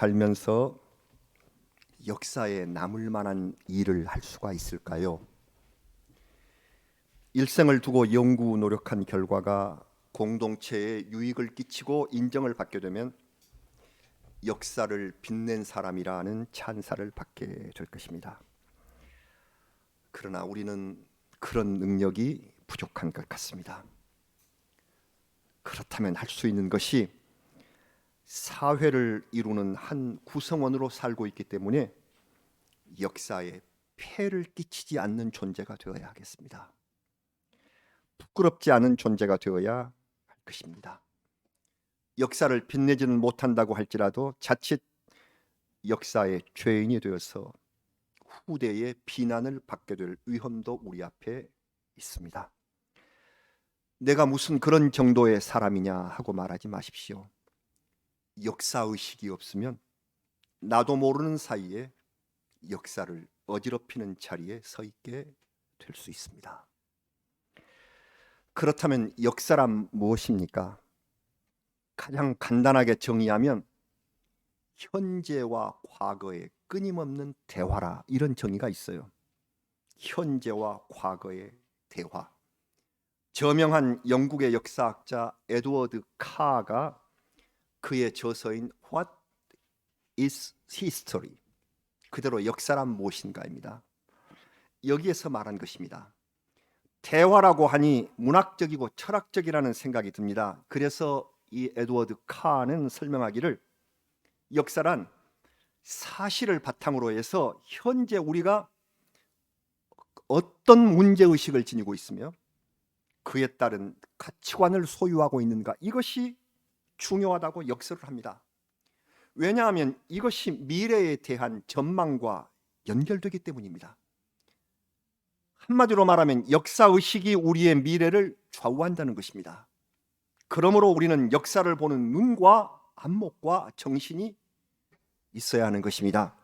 살면서 역사에 남을 만한 일을 할 수가 있을까요? 일생을 두고 연구 노력한 결과가 공동체에 유익을 끼치고 인정을 받게 되면 역사를 빛낸 사람이라는 찬사를 받게 될 것입니다. 그러나 우리는 그런 능력이 부족한 것 같습니다. 그렇다면 할 수 있는 것이 사회를 이루는 한 구성원으로 살고 있기 때문에 역사에 폐를 끼치지 않는 존재가 되어야 하겠습니다. 부끄럽지 않은 존재가 되어야 할 것입니다. 역사를 빛내지는 못한다고 할지라도 자칫 역사의 죄인이 되어서 후대의 비난을 받게 될 위험도 우리 앞에 있습니다. 내가 무슨 그런 정도의 사람이냐 하고 말하지 마십시오. 역사의식이 없으면 나도 모르는 사이에 역사를 어지럽히는 자리에 서 있게 될 수 있습니다. 그렇다면 역사란 무엇입니까? 가장 간단하게 정의하면 현재와 과거의 끊임없는 대화라, 이런 정의가 있어요. 현재와 과거의 대화. 저명한 영국의 역사학자 에드워드 카가 그의 저서인 What is History, 그대로 역사란 무엇인가입니다. 여기에서 말한 것입니다. 대화라고 하니 문학적이고 철학적이라는 생각이 듭니다. 그래서 이 에드워드 카는 설명하기를 역사란 사실을 바탕으로 해서 현재 우리가 어떤 문제의식을 지니고 있으며 그에 따른 가치관을 소유하고 있는가, 이것이 중요하다고 역설을 합니다. 왜냐하면 이것이 미래에 대한 전망과 연결되기 때문입니다. 한마디로 말하면 역사의식이 우리의 미래를 좌우한다는 것입니다. 그러므로 우리는 역사를 보는 눈과 안목과 정신이 있어야 하는 것입니다.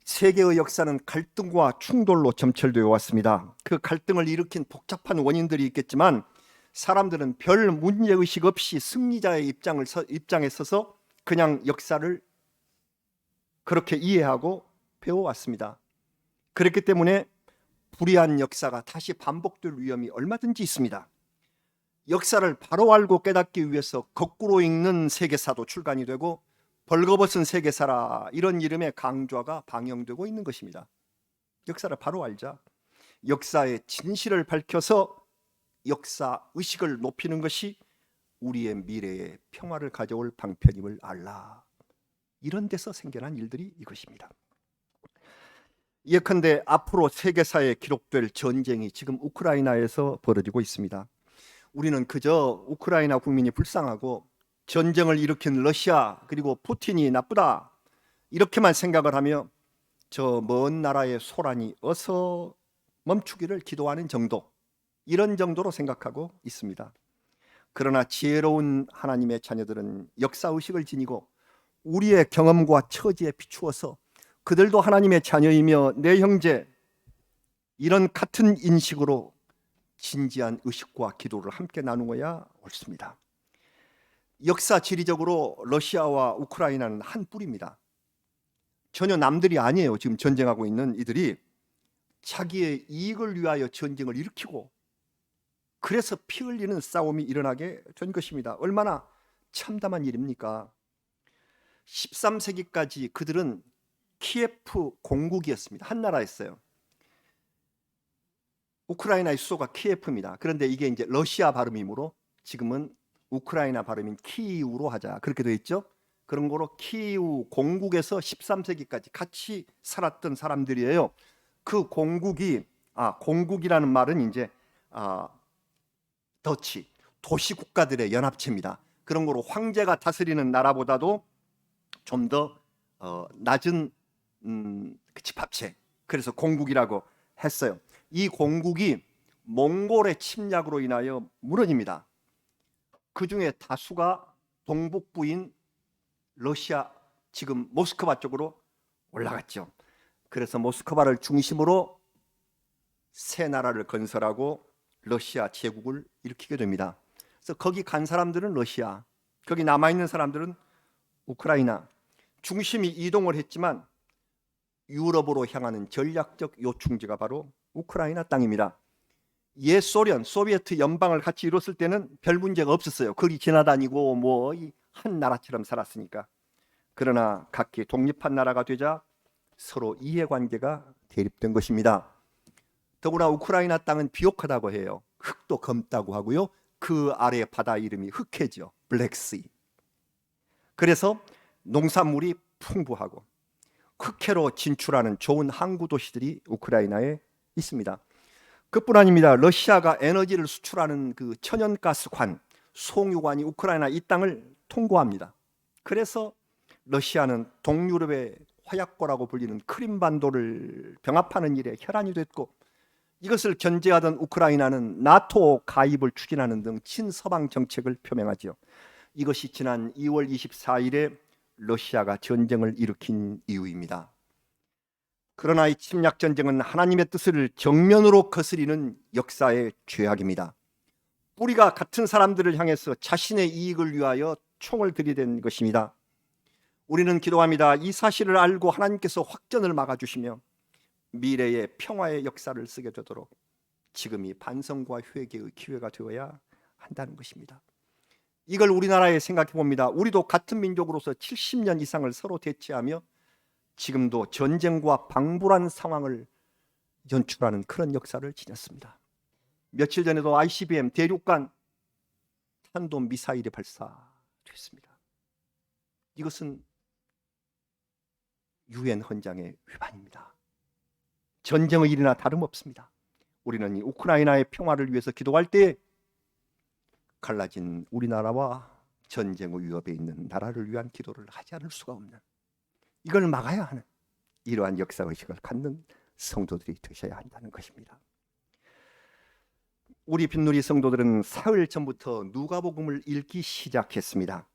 세계의 역사는 갈등과 충돌로 점철되어 왔습니다. 그 갈등을 일으킨 복잡한 원인들이 있겠지만 사람들은 별 문제의식 없이 승리자의 입장에 서서 그냥 역사를 그렇게 이해하고 배워왔습니다. 그렇기 때문에 불의한 역사가 다시 반복될 위험이 얼마든지 있습니다. 역사를 바로 알고 깨닫기 위해서 거꾸로 읽는 세계사도 출간이 되고 벌거벗은 세계사라, 이런 이름의 강좌가 방영되고 있는 것입니다. 역사를 바로 알자. 역사의 진실을 밝혀서 역사 의식을 높이는 것이 우리의 미래에 평화를 가져올 방편임을 알라. 이런 데서 생겨난 일들이 이것입니다. 예컨대 앞으로 세계사에 기록될 전쟁이 지금 우크라이나에서 벌어지고 있습니다. 우리는 그저 우크라이나 국민이 불쌍하고 전쟁을 일으킨 러시아 그리고 푸틴이 나쁘다, 이렇게만 생각을 하며 저 먼 나라의 소란이 어서 멈추기를 기도하는 정도, 이런 정도로 생각하고 있습니다. 그러나 지혜로운 하나님의 자녀들은 역사의식을 지니고 우리의 경험과 처지에 비추어서 그들도 하나님의 자녀이며 내 형제, 이런 같은 인식으로 진지한 의식과 기도를 함께 나누어야 옳습니다. 역사 지리적으로 러시아와 우크라이나는 한 뿔입니다. 전혀 남들이 아니에요. 지금 전쟁하고 있는 이들이 자기의 이익을 위하여 전쟁을 일으키고 그래서 피 흘리는 싸움이 일어나게 된 것입니다. 얼마나 참담한 일입니까? 13세기까지 그들은 키예프 공국이었습니다. 한 나라였어요. 우크라이나의 수도가 키예프입니다. 그런데 이게 이제 러시아 발음이므로 지금은 우크라이나 발음인 키이우로 하자, 그렇게 되어 있죠. 그런 거로 키이우 공국에서 13세기까지 같이 살았던 사람들이에요. 그 공국이 공국이라는 말은 이제 더치, 도시 국가들의 연합체입니다. 그런 거로 황제가 다스리는 나라보다도 좀 더 낮은 집합체, 그래서 공국이라고 했어요. 이 공국이 몽골의 침략으로 인하여 무너집니다. 그 중에 다수가 동북부인 러시아, 지금 모스크바 쪽으로 올라갔죠. 그래서 모스크바를 중심으로 새 나라를 건설하고 러시아 제국을 일으키게 됩니다. 그래서 거기 간 사람들은 러시아, 거기 남아있는 사람들은 우크라이나. 중심이 이동을 했지만 유럽으로 향하는 전략적 요충지가 바로 우크라이나 땅입니다. 옛 소련, 소비에트 연방을 같이 이뤘을 때는 별 문제가 없었어요. 거리 지나다니고 뭐 한 나라처럼 살았으니까. 그러나 각기 독립한 나라가 되자 서로 이해관계가 대립된 것입니다. 더구나 우크라이나 땅은 비옥하다고 해요. 흙도 검다고 하고요. 그 아래 바다 이름이 흑해죠. 블랙시. 그래서 농산물이 풍부하고 흑해로 진출하는 좋은 항구 도시들이 우크라이나에 있습니다. 그뿐 아닙니다. 러시아가 에너지를 수출하는 그 천연가스관, 송유관이 우크라이나 이 땅을 통과합니다. 그래서 러시아는 동유럽의 화약고라고 불리는 크림반도를 병합하는 일에 혈안이 됐고, 이것을 견제하던 우크라이나는 나토 가입을 추진하는 등 친서방 정책을 표명하죠. 이것이 지난 2월 24일에 러시아가 전쟁을 일으킨 이유입니다. 그러나 이 침략 전쟁은 하나님의 뜻을 정면으로 거스리는 역사의 죄악입니다. 뿌리가 같은 사람들을 향해서 자신의 이익을 위하여 총을 들이댄 것입니다. 우리는 기도합니다. 이 사실을 알고 하나님께서 확전을 막아주시며 미래의 평화의 역사를 쓰게 되도록 지금이 반성과 회개의 기회가 되어야 한다는 것입니다. 이걸 우리나라에 생각해 봅니다. 우리도 같은 민족으로서 70년 이상을 서로 대치하며 지금도 전쟁과 방불한 상황을 연출하는 그런 역사를 지녔습니다. 며칠 전에도 ICBM 대륙간 탄도 미사일이 발사됐습니다. 이것은 유엔 헌장의 위반입니다. 전쟁의 일이나 다름없습니다. 우리는 이 우크라이나의 평화를 위해서 기도할 때 갈라진 우리나라와 전쟁의 위협에 있는 나라를 위한 기도를 하지 않을 수가 없는, 이걸 막아야 하는 이러한 역사의식을 갖는 성도들이 되셔야 한다는 것입니다. 우리 빈누리 성도들은 사흘 전부터 누가복음을 읽기 시작했습니다.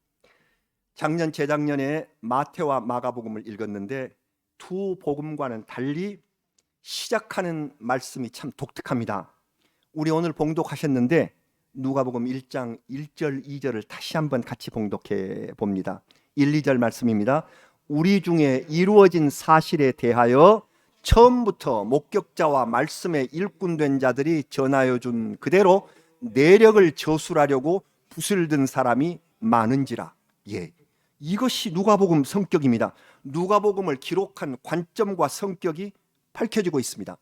작년 재작년에 마태와 마가복음을 읽었는데 두 복음과는 달리 시작하는 말씀이 참 독특합니다. 우리 오늘 봉독하셨는데 누가복음 1장 1절 2절을 다시 한번 같이 봉독해 봅니다. 1, 2절 말씀입니다. 우리 중에 이루어진 사실에 대하여 처음부터 목격자와 말씀에 일꾼된 자들이 전하여 준 그대로 내력을 저술하려고 붓을 든 사람이 많은지라. 이것이 누가복음 성격입니다. 누가복음을 기록한 관점과 성격이 밝혀지고 있습니다.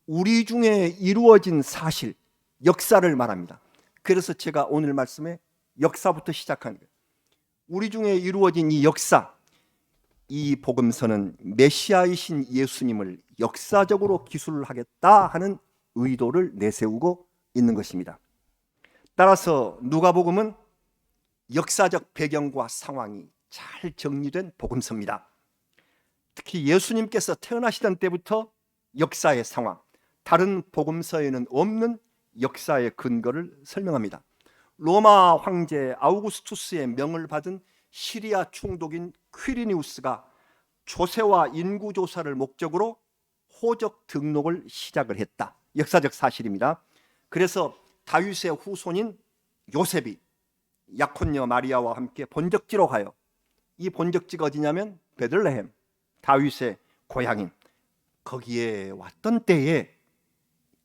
우리 중에 이루어진 사실, 역사를 말합니다. 그래서 제가 오늘 말씀에 역사부터 시작한 거예요. 우리 중에 이루어진 이 역사, 이 복음서는 메시아이신 예수님을 역사적으로 기술하겠다 하는 의도를 내세우고 있는 것입니다. 따라서 누가복음은 역사적 배경과 상황이 잘 정리된 복음서입니다. 특히 예수님께서 태어나시던 때부터 역사의 상황, 다른 복음서에는 없는 역사의 근거를 설명합니다. 로마 황제 아우구스투스의 명을 받은 시리아 총독인 퀴리니우스가 조세와 인구 조사를 목적으로 호적 등록을 시작을 했다. 역사적 사실입니다. 그래서 다윗의 후손인 요셉이 약혼녀 마리아와 함께 본적지로 가요. 이 본적지가 어디냐면 베들레헴, 다윗의 고향인 거기에 왔던 때에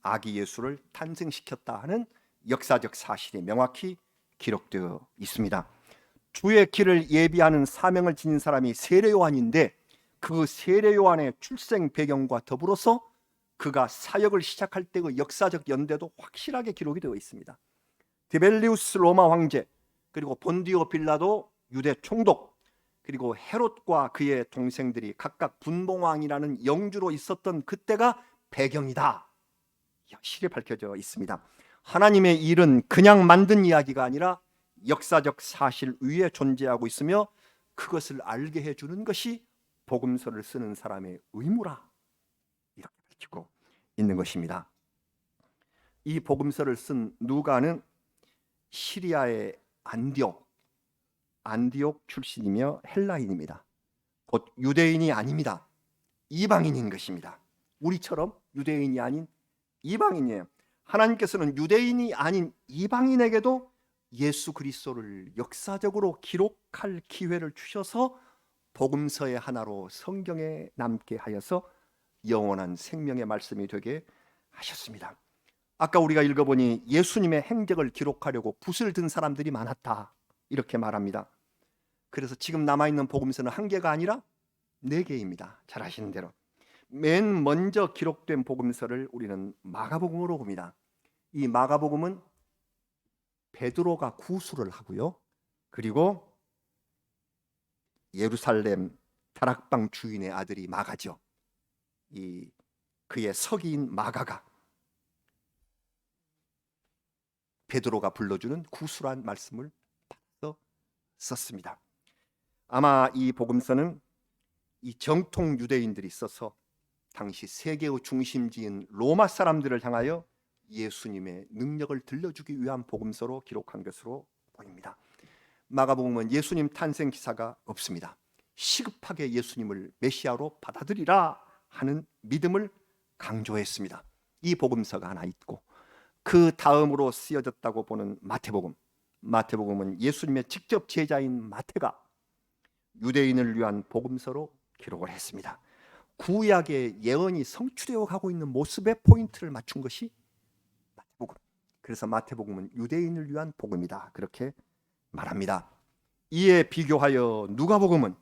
아기 예수를 탄생시켰다 하는 역사적 사실이 명확히 기록되어 있습니다. 주의 길을 예비하는 사명을 지닌 사람이 세례요한인데 그 세례요한의 출생 배경과 더불어서 그가 사역을 시작할 때의 역사적 연대도 확실하게 기록이 되어 있습니다. 디벨리우스 로마 황제, 그리고 본디오 빌라도 유대 총독, 그리고 헤롯과 그의 동생들이 각각 분봉왕이라는 영주로 있었던 그때가 배경이다. 확실히 밝혀져 있습니다. 하나님의 일은 그냥 만든 이야기가 아니라 역사적 사실 위에 존재하고 있으며 그것을 알게 해주는 것이 복음서를 쓰는 사람의 의무라, 이렇게 밝히고 있는 것입니다. 이 복음서를 쓴 누가는 시리아의 안디옥 출신이며 헬라인입니다. 곧 유대인이 아닙니다. 이방인인 것입니다. 우리처럼 유대인이 아닌 이방인이에요. 하나님께서는 유대인이 아닌 이방인에게도 예수 그리스도를 역사적으로 기록할 기회를 주셔서 복음서의 하나로 성경에 남게 하여서 영원한 생명의 말씀이 되게 하셨습니다. 아까 우리가 읽어보니 예수님의 행적을 기록하려고 붓을 든 사람들이 많았다 이렇게 말합니다. 그래서 지금 남아있는 복음서는 한 개가 아니라 네 개입니다. 잘 아시는 대로 맨 먼저 기록된 복음서를 우리는 마가복음으로 봅니다. 이 마가복음은 베드로가 구술을 하고요, 그리고 예루살렘 다락방 주인의 아들이 마가죠. 그의 서기인 마가가 베드로가 불러주는 구술한 말씀을 받아서 썼습니다. 아마 이 복음서는 이 정통 유대인들이 써서 당시 세계의 중심지인 로마 사람들을 향하여 예수님의 능력을 들려주기 위한 복음서로 기록한 것으로 보입니다. 마가복음은 예수님 탄생 기사가 없습니다. 시급하게 예수님을 메시아로 받아들이라 하는 믿음을 강조했습니다. 이 복음서가 하나 있고, 그 다음으로 쓰여졌다고 보는 마태복음은 예수님의 직접 제자인 마태가 유대인을 위한 복음서로 기록을 했습니다. 구약의 예언이 성취되어 가고 있는 모습에 포인트를 맞춘 것이 마태복음. 그래서 마태복음은 유대인을 위한 복음이다 그렇게 말합니다. 이에 비교하여 누가복음은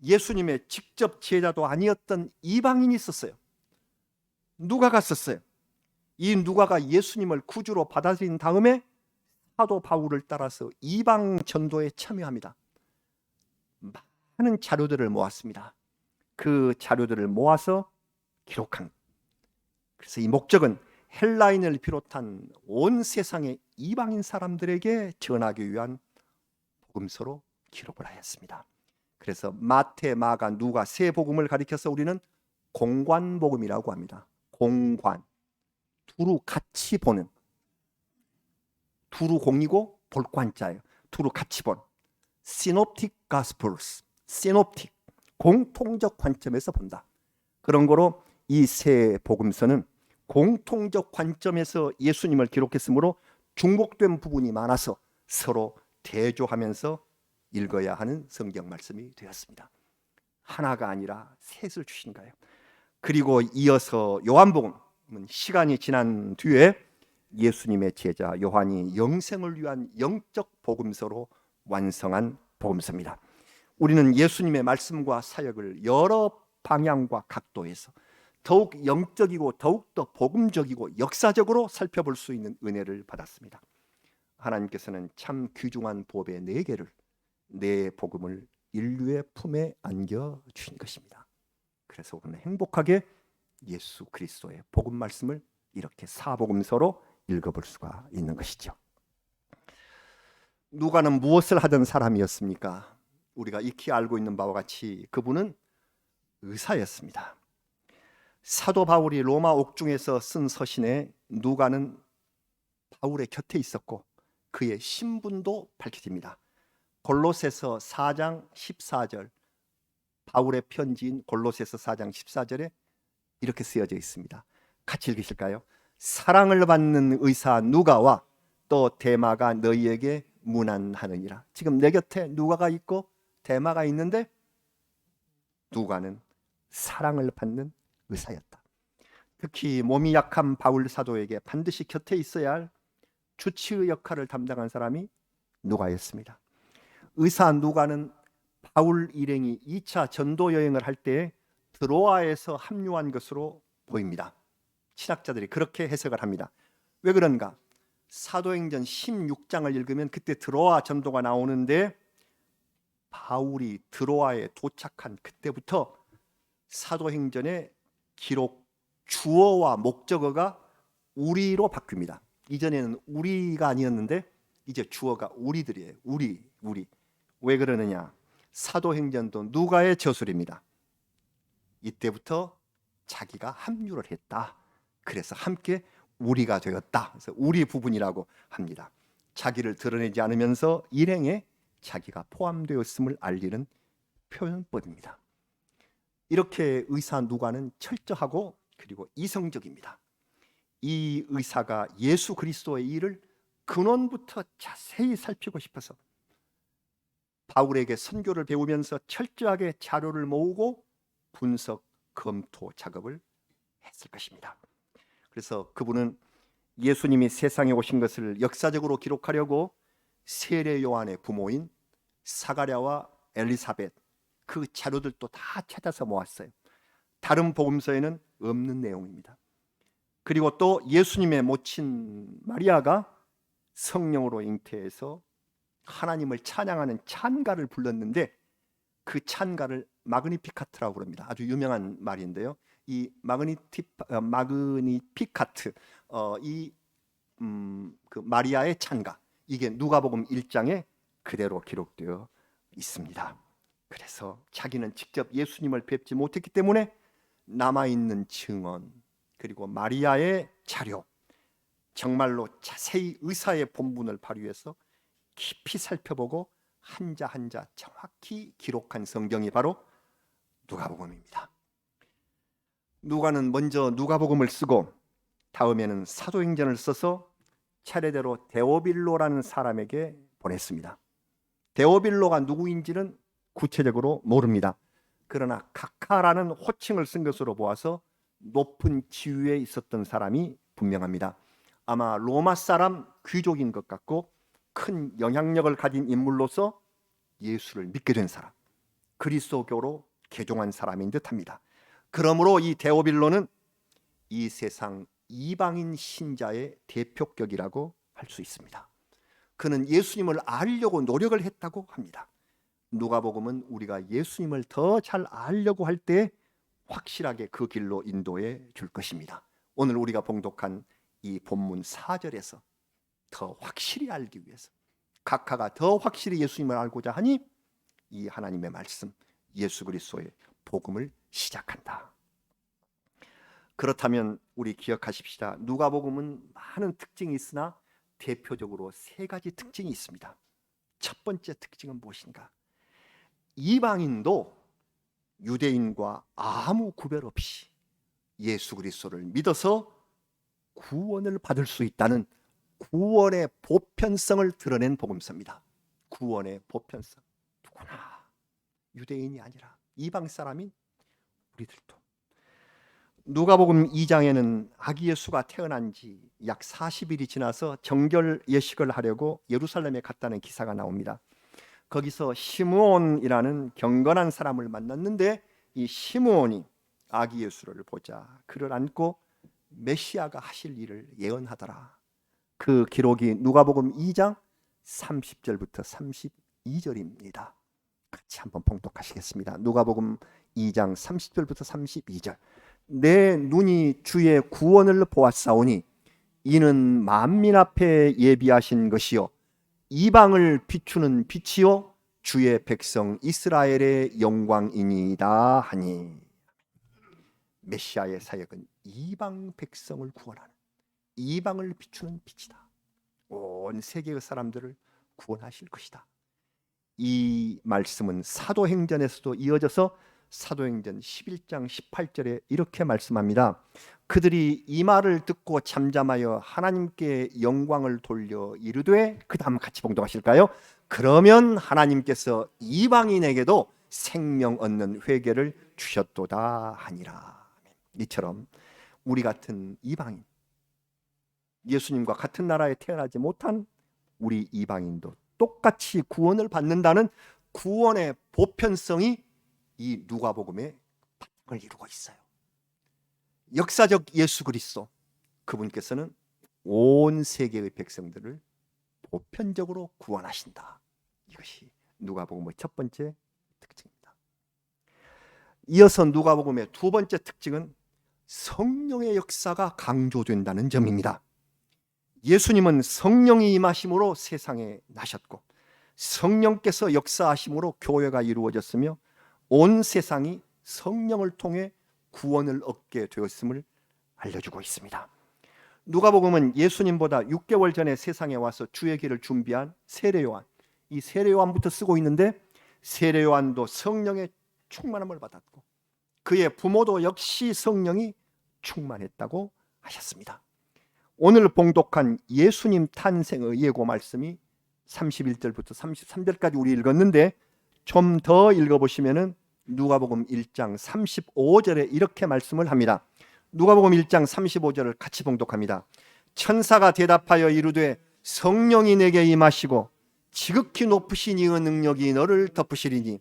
예수님의 직접 제자도 아니었던 이방인이 썼어요. 누가가 썼어요. 이 누가가 예수님을 구주로 받아들인 다음에 사도 바울을 따라서 이방 전도에 참여합니다. 많은 자료들을 모았습니다. 그 자료들을 모아서 기록한, 그래서 이 목적은 헬라인을 비롯한 온 세상의 이방인 사람들에게 전하기 위한 복음서로 기록을 하였습니다. 그래서 마태, 마가, 누가 세 복음을 가리켜서 우리는 공관복음이라고 합니다. 공관, 두루 같이 보는, 두루 공이고 볼관자예요. 두루 같이 본 Synoptic Gospels, Synoptic, 공통적 관점에서 본다. 그런 거로 이 세 복음서는 공통적 관점에서 예수님을 기록했으므로 중복된 부분이 많아서 서로 대조하면서 읽어야 하는 성경 말씀이 되었습니다. 하나가 아니라 셋을 주신 거예요. 그리고 이어서 요한복음은 시간이 지난 뒤에 예수님의 제자 요한이 영생을 위한 영적 복음서로 완성한 복음서입니다. 우리는 예수님의 말씀과 사역을 여러 방향과 각도에서 더욱 영적이고 더욱더 복음적이고 역사적으로 살펴볼 수 있는 은혜를 받았습니다. 하나님께서는 참 귀중한 보배 4개를, 네 복음을 인류의 품에 안겨주신 것입니다. 그래서 우리는 행복하게 예수 그리스도의 복음 말씀을 이렇게 사복음서로 읽어볼 수가 있는 것이죠. 누가는 무엇을 하던 사람이었습니까? 우리가 익히 알고 있는 바와 같이 그분은 의사였습니다. 사도 바울이 로마 옥중에서 쓴 서신에 누가는 바울의 곁에 있었고 그의 신분도 밝혀집니다. 골로새서 4장 14절, 바울의 편지인 골로새서 4장 14절에 이렇게 쓰여져 있습니다. 같이 읽으실까요? 사랑을 받는 의사 누가와 또 데마가 너희에게 문안하느니라. 지금 내 곁에 누가가 있고 데마가 있는데 누가는 사랑을 받는 의사였다. 특히 몸이 약한 바울 사도에게 반드시 곁에 있어야 할 주치의 역할을 담당한 사람이 누가였습니다. 의사 누가는 바울 일행이 2차 전도 여행을 할 때 드로아에서 합류한 것으로 보입니다. 신학자들이 그렇게 해석을 합니다. 왜 그런가? 사도행전 16장을 읽으면 그때 드로아 전도가 나오는데 바울이 드로아에 도착한 그때부터 사도행전의 기록 주어와 목적어가 우리로 바뀝니다. 이전에는 우리가 아니었는데 이제 주어가 우리들이에요. 우리. 왜 그러느냐? 사도행전도 누가의 저술입니다. 이때부터 자기가 합류를 했다. 그래서 함께 우리가 되었다. 그래서 우리 부분이라고 합니다. 자기를 드러내지 않으면서 일행에 자기가 포함되었음을 알리는 표현법입니다. 이렇게 의사 누가는 철저하고 그리고 이성적입니다. 이 의사가 예수 그리스도의 일을 근원부터 자세히 살피고 싶어서 바울에게 선교를 배우면서 철저하게 자료를 모으고 분석, 검토 작업을 했을 것입니다. 그래서 그분은 예수님이 세상에 오신 것을 역사적으로 기록하려고 세례 요한의 부모인 사가랴와 엘리사벳 그 자료들도 다 찾아서 모았어요. 다른 복음서에는 없는 내용입니다. 그리고 또 예수님의 모친 마리아가 성령으로 잉태해서 하나님을 찬양하는 찬가를 불렀는데 그 찬가를 마그니피카트라고 부릅니다. 아주 유명한 말인데요. 이 마그니피카트 그 마리아의 찬가, 이게 누가복음 1장에 그대로 기록되어 있습니다. 그래서 자기는 직접 예수님을 뵙지 못했기 때문에 남아있는 증언 그리고 마리아의 자료, 정말로 자세히 의사의 본분을 발휘해서 깊이 살펴보고 한자 한자 정확히 기록한 성경이 바로 누가복음입니다. 누가는 먼저 누가복음을 쓰고 다음에는 사도행전을 써서 차례대로 데오빌로라는 사람에게 보냈습니다. 데오빌로가 누구인지는 구체적으로 모릅니다. 그러나 각하라는 호칭을 쓴 것으로 보아서 높은 지위에 있었던 사람이 분명합니다. 아마 로마 사람 귀족인 것 같고 큰 영향력을 가진 인물로서 예수를 믿게 된 사람, 그리스도교로 개종한 사람인 듯합니다. 그러므로 이 데오빌로는 이 세상 이방인 신자의 대표격이라고 할 수 있습니다. 그는 예수님을 알려고 노력을 했다고 합니다. 누가복음은 우리가 예수님을 더 잘 알려고 할 때 확실하게 그 길로 인도해 줄 것입니다. 오늘 우리가 봉독한 이 본문 4절에서 더 확실히 알기 위해서 각하가 더 확실히 예수님을 알고자 하니 이 하나님의 말씀 예수 그리스도의 복음을 시작한다. 그렇다면 우리 기억하십시다. 누가복음은 많은 특징이 있으나 대표적으로 세 가지 특징이 있습니다. 첫 번째 특징은 무엇인가? 이방인도 유대인과 아무 구별 없이 예수 그리스도를 믿어서 구원을 받을 수 있다는 구원의 보편성을 드러낸 복음서입니다. 구원의 보편성. 누구나 유대인이 아니라 이방 사람인 우리들도. 누가복음 2장에는 아기 예수가 태어난 지 약 40일이 지나서 정결 예식을 하려고 예루살렘에 갔다는 기사가 나옵니다. 거기서 시므온이라는 경건한 사람을 만났는데 이 시므온이 아기 예수를 보자 그를 안고 메시아가 하실 일을 예언하더라. 그 기록이 누가복음 2장 30절부터 32절입니다. 같이 한번 봉독하시겠습니다. 누가복음 2장 30절부터 32절. 내 눈이 주의 구원을 보았사오니 이는 만민 앞에 예비하신 것이요 이방을 비추는 빛이요 주의 백성 이스라엘의 영광이니이다 하니. 메시아의 사역은 이방 백성을 구원하는, 이방을 비추는 빛이다. 온 세계의 사람들을 구원하실 것이다. 이 말씀은 사도행전에서도 이어져서 사도행전 11장 18절에 이렇게 말씀합니다. 그들이 이 말을 듣고 잠잠하여 하나님께 영광을 돌려 이르되, 그 다음 같이 봉독하실까요? 그러면 하나님께서 이방인에게도 생명 얻는 회개를 주셨도다 하니라. 이처럼 우리 같은 이방인, 예수님과 같은 나라에 태어나지 못한 우리 이방인도 똑같이 구원을 받는다는 구원의 보편성이 이 누가복음의 바탕을 이루고 있어요. 역사적 예수 그리스도, 그분께서는 온 세계의 백성들을 보편적으로 구원하신다. 이것이 누가복음의 첫 번째 특징입니다. 이어서 누가복음의 두 번째 특징은 성령의 역사가 강조된다는 점입니다. 예수님은 성령이 임하심으로 세상에 나셨고 성령께서 역사하심으로 교회가 이루어졌으며 온 세상이 성령을 통해 구원을 얻게 되었음을 알려주고 있습니다. 누가복음은 예수님보다 6개월 전에 세상에 와서 주의 길을 준비한 세례요한, 이 세례요한부터 쓰고 있는데 세례요한도 성령의 충만함을 받았고 그의 부모도 역시 성령이 충만했다고 하셨습니다. 오늘 봉독한 예수님 탄생의 예고 말씀이 31절부터 33절까지 우리 읽었는데 좀 더 읽어보시면은 누가복음 1장 35절에 이렇게 말씀을 합니다. 누가복음 1장 35절을 같이 봉독합니다. 천사가 대답하여 이르되 성령이 내게 임하시고 지극히 높으신 이의 능력이 너를 덮으시리니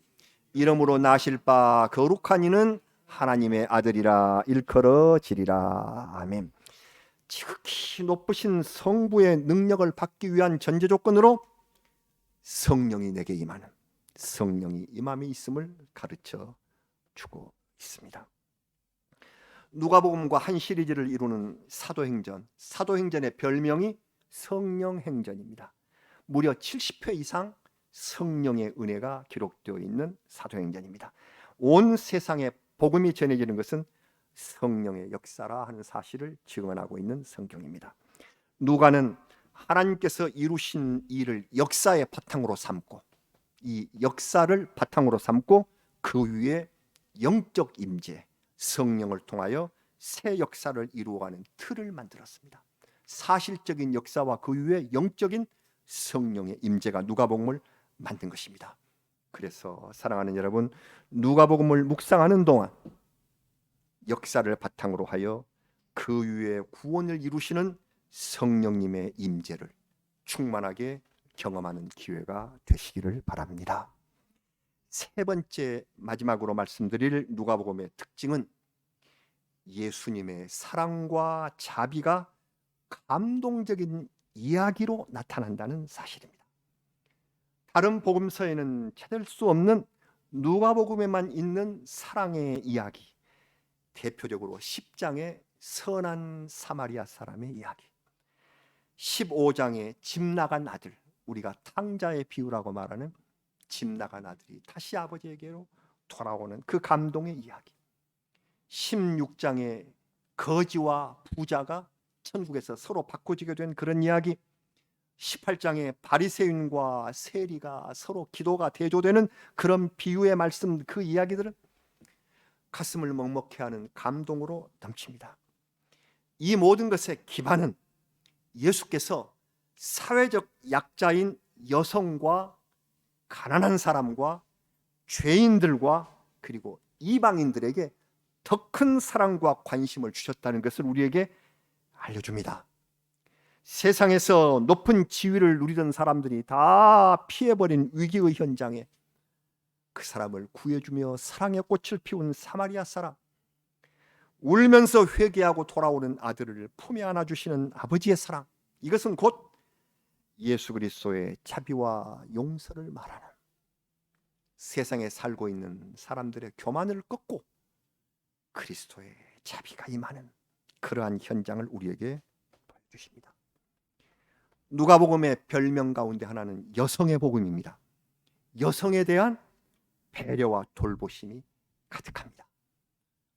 이러므로 나실 바 거룩한 이는 하나님의 아들이라 일컬어지리라. 아멘. 지극히 높으신 성부의 능력을 받기 위한 전제 조건으로 성령이 내게 임하는, 성령이 임함이 있음을 가르쳐 주고 있습니다. 누가복음과 한 시리즈를 이루는 사도행전, 사도행전의 별명이 성령행전입니다. 무려 70회 이상 성령의 은혜가 기록되어 있는 사도행전입니다. 온 세상에 복음이 전해지는 것은 성령의 역사라 하는 사실을 증언하고 있는 성경입니다. 누가는 하나님께서 이루신 일을 역사의 바탕으로 삼고, 이 역사를 바탕으로 삼고 그 위에 영적 임재, 성령을 통하여 새 역사를 이루어가는 틀을 만들었습니다. 사실적인 역사와 그 위에 영적인 성령의 임재가 누가복음을 만든 것입니다. 그래서 사랑하는 여러분, 누가복음을 묵상하는 동안 역사를 바탕으로 하여 그 위에 구원을 이루시는 성령님의 임재를 충만하게 경험하는 기회가 되시기를 바랍니다. 세 번째, 마지막으로 말씀드릴 누가복음의 특징은 예수님의 사랑과 자비가 감동적인 이야기로 나타난다는 사실입니다. 다른 복음서에는 찾을 수 없는 누가복음에만 있는 사랑의 이야기, 대표적으로 10장의 선한 사마리아 사람의 이야기, 15장의 집 나간 아들, 우리가 탕자의 비유라고 말하는 집 나간 아들이 다시 아버지에게로 돌아오는 그 감동의 이야기, 16장의 거지와 부자가 천국에서 서로 바꾸지게 된 그런 이야기, 18장의 바리새인과 세리가 서로 기도가 대조되는 그런 비유의 말씀, 그 이야기들은 가슴을 먹먹게 하는 감동으로 넘칩니다. 이 모든 것의 기반은 예수께서 사회적 약자인 여성과 가난한 사람과 죄인들과 그리고 이방인들에게 더 큰 사랑과 관심을 주셨다는 것을 우리에게 알려줍니다. 세상에서 높은 지위를 누리던 사람들이 다 피해버린 위기의 현장에 그 사람을 구해주며 사랑의 꽃을 피운 사마리아 사람, 울면서 회개하고 돌아오는 아들을 품에 안아주시는 아버지의 사랑, 이것은 곧 예수 그리스도의 자비와 용서를 말하는, 세상에 살고 있는 사람들의 교만을 꺾고 그리스도의 자비가 임하는 그러한 현장을 우리에게 보여주십니다. 누가복음의 별명 가운데 하나는 여성의 복음입니다. 여성에 대한 배려와 돌보심이 가득합니다.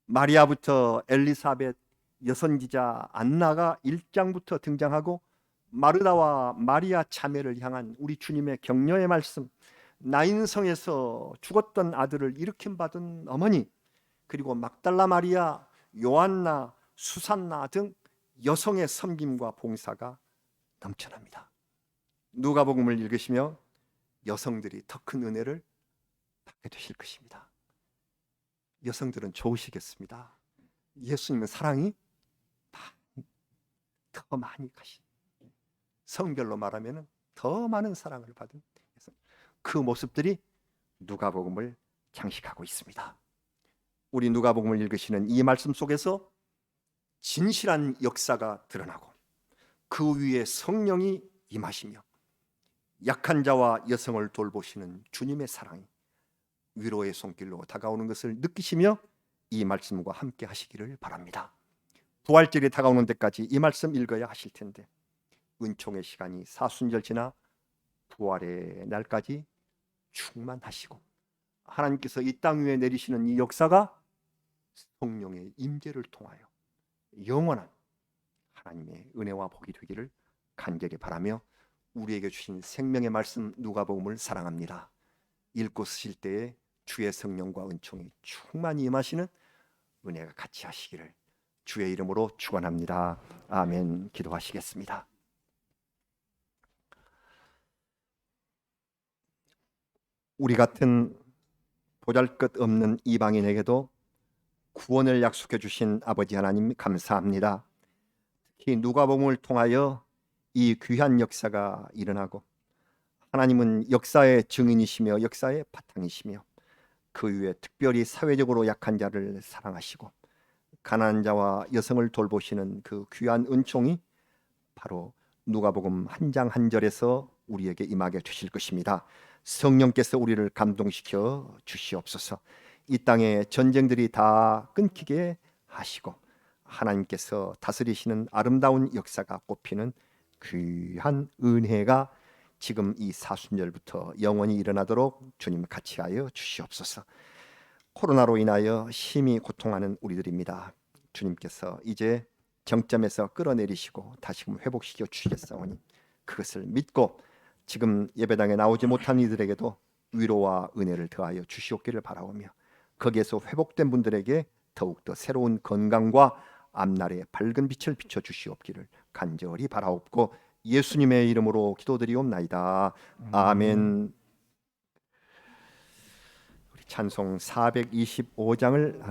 마리아부터 엘리사벳, 여선지자 안나가 1장부터 등장하고 마르다와 마리아 자매를 향한 우리 주님의 격려의 말씀, 나인성에서 죽었던 아들을 일으킴 받은 어머니, 그리고 막달라 마리아, 요한나, 수산나 등 여성의 섬김과 봉사가 넘쳐납니다. 누가복음을 읽으시며 여성들이 더 큰 은혜를 받게 되실 것입니다. 여성들은 좋으시겠습니다. 예수님의 사랑이 더 많이 가신, 성별로 말하면 더 많은 사랑을 받은 그 모습들이 누가복음을 장식하고 있습니다. 우리 누가복음을 읽으시는 이 말씀 속에서 진실한 역사가 드러나고 그 위에 성령이 임하시며 약한 자와 여성을 돌보시는 주님의 사랑이 위로의 손길로 다가오는 것을 느끼시며 이 말씀과 함께 하시기를 바랍니다. 부활절이 다가오는 데까지 이 말씀 읽어야 하실 텐데 은총의 시간이 사순절 지나 부활의 날까지 충만하시고 하나님께서 이 땅 위에 내리시는 이 역사가 성령의 임재를 통하여 영원한 하나님의 은혜와 복이 되기를 간절히 바라며 우리에게 주신 생명의 말씀 누가복음을 사랑합니다. 읽고 쓰실 때에 주의 성령과 은총이 충만히 임하시는 은혜가 같이 하시기를 주의 이름으로 축원합니다. 아멘. 기도하시겠습니다. 우리 같은 보잘것없는 이방인에게도 구원을 약속해 주신 아버지 하나님 감사합니다. 특히 누가복음을 통하여 이 귀한 역사가 일어나고 하나님은 역사의 증인이시며 역사의 바탕이시며 그 위에 특별히 사회적으로 약한 자를 사랑하시고 가난한 자와 여성을 돌보시는 그 귀한 은총이 바로 누가복음 한 장 한 절에서 우리에게 임하게 되실 것입니다. 성령께서 우리를 감동시켜 주시옵소서. 이 땅의 전쟁들이 다 끊기게 하시고 하나님께서 다스리시는 아름다운 역사가 꽃피는 귀한 은혜가 지금 이 사순절부터 영원히 일어나도록 주님 같이 하여 주시옵소서. 코로나로 인하여 심히 고통하는 우리들입니다. 주님께서 이제 정점에서 끌어내리시고 다시금 회복시켜 주시겠사오니 그것을 믿고 지금 예배당에 나오지 못한 이들에게도 위로와 은혜를 더하여 주시옵기를 바라오며 거기에서 회복된 분들에게 더욱더 새로운 건강과 앞날의 밝은 빛을 비춰 주시옵기를 간절히 바라옵고 예수님의 이름으로 기도드리옵나이다. 아멘. 우리 찬송 425장을